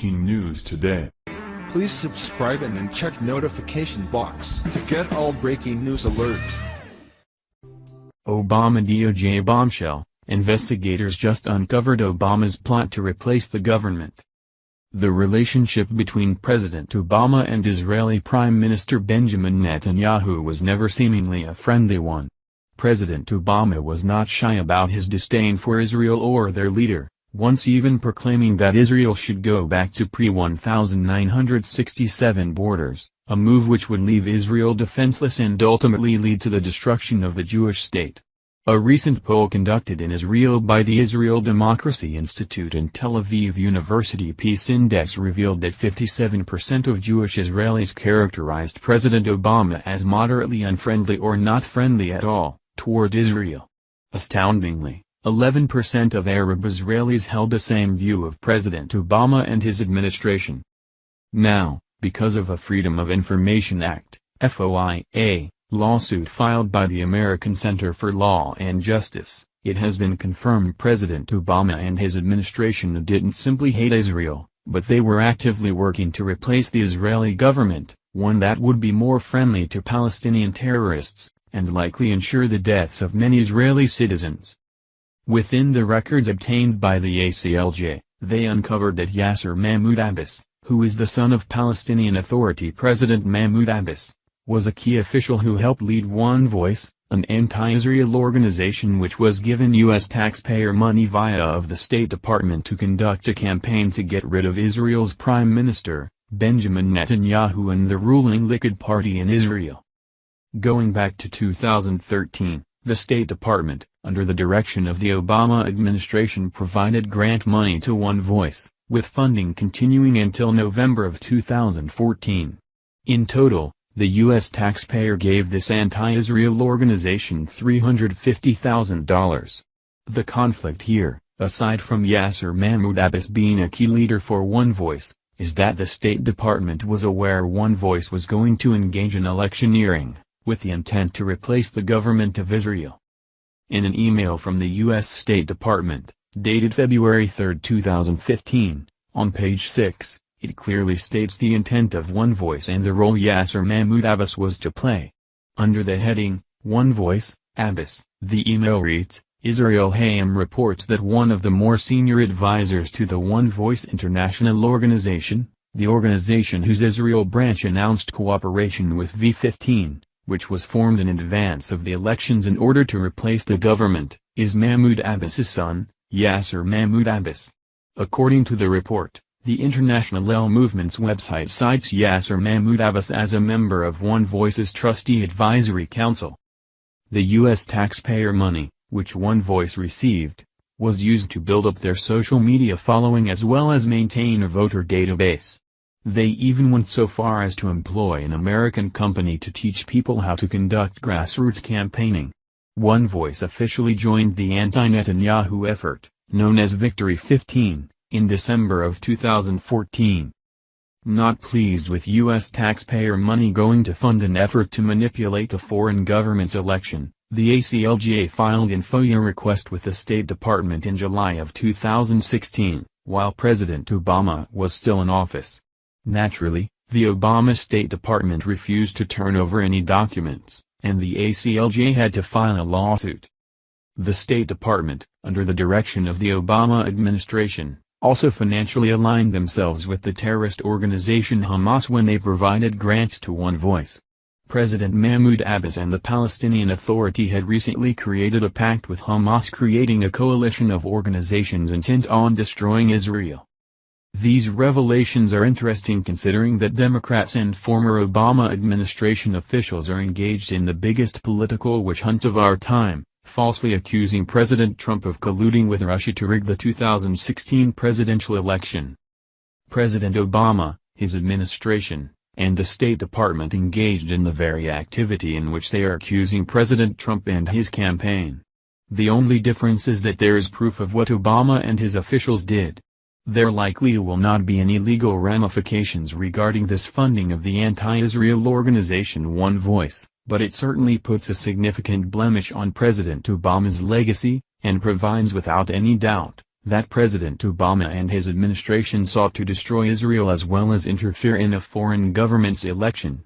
breaking news today. Please subscribe and then check notification box to get all breaking news alerts. Obama DOJ bombshell, investigators just uncovered Obama's plot to replace the government. The relationship between President Obama and Israeli Prime Minister Benjamin Netanyahu was never seemingly a friendly one. President Obama was not shy about his disdain for Israel or their leader, once even proclaiming that Israel should go back to pre-1967 borders, a move which would leave Israel defenseless and ultimately lead to the destruction of the Jewish state. A recent poll conducted in Israel by the Israel Democracy Institute and Tel Aviv University Peace Index revealed that 57% of Jewish Israelis characterized President Obama as moderately unfriendly or not friendly at all toward Israel. Astoundingly, 11% of Arab Israelis held the same view of President Obama and his administration. Now, because of a Freedom of Information Act, FOIA, lawsuit filed by the American Center for Law and Justice, it has been confirmed President Obama and his administration didn't simply hate Israel, but they were actively working to replace the Israeli government, one that would be more friendly to Palestinian terrorists, and likely ensure the deaths of many Israeli citizens. Within the records obtained by the ACLJ, they uncovered that Yasser Mahmoud Abbas, who is the son of Palestinian Authority President Mahmoud Abbas, was a key official who helped lead One Voice, an anti-Israel organization which was given U.S. taxpayer money via of the State Department to conduct a campaign to get rid of Israel's Prime Minister, Benjamin Netanyahu, and the ruling Likud party in Israel. Going back to 2013, the State Department, under the direction of the Obama administration, provided grant money to One Voice, with funding continuing until November of 2014. In total, the U.S. taxpayer gave this anti-Israel organization $350,000. The conflict here, aside from Yasser Mahmoud Abbas being a key leader for One Voice, is that the State Department was aware One Voice was going to engage in electioneering, with the intent to replace the government of Israel. In an email from the U.S. State Department, dated February 3, 2015, on page 6, it clearly states the intent of One Voice and the role Yasser Mahmoud Abbas was to play. Under the heading, One Voice, Abbas, the email reads, Israel Hayam reports that one of the more senior advisors to the One Voice International Organization, the organization whose Israel branch announced cooperation with V15, which was formed in advance of the elections in order to replace the government, is Mahmoud Abbas's son, Yasser Mahmoud Abbas. According to the report, the International El Movement's website cites Yasser Mahmoud Abbas as a member of One Voice's Trustee Advisory Council. The U.S. taxpayer money, which One Voice received, was used to build up their social media following as well as maintain a voter database. They even went so far as to employ an American company to teach people how to conduct grassroots campaigning. One Voice officially joined the anti-Netanyahu effort, known as Victory 15, in December of 2014. Not pleased with U.S. taxpayer money going to fund an effort to manipulate a foreign government's election, the ACLJ filed an FOIA request with the State Department in July of 2016, while President Obama was still in office. Naturally, the Obama State Department refused to turn over any documents, and the ACLJ had to file a lawsuit. The State Department, under the direction of the Obama administration, also financially aligned themselves with the terrorist organization Hamas when they provided grants to One Voice. President Mahmoud Abbas and the Palestinian Authority had recently created a pact with Hamas, creating a coalition of organizations intent on destroying Israel. These revelations are interesting considering that Democrats and former Obama administration officials are engaged in the biggest political witch hunt of our time, falsely accusing President Trump of colluding with Russia to rig the 2016 presidential election. President Obama, his administration, and the State Department engaged in the very activity in which they are accusing President Trump and his campaign. The only difference is that there is proof of what Obama and his officials did. There likely will not be any legal ramifications regarding this funding of the anti-Israel organization One Voice, but it certainly puts a significant blemish on President Obama's legacy, and provides without any doubt, that President Obama and his administration sought to destroy Israel as well as interfere in a foreign government's election.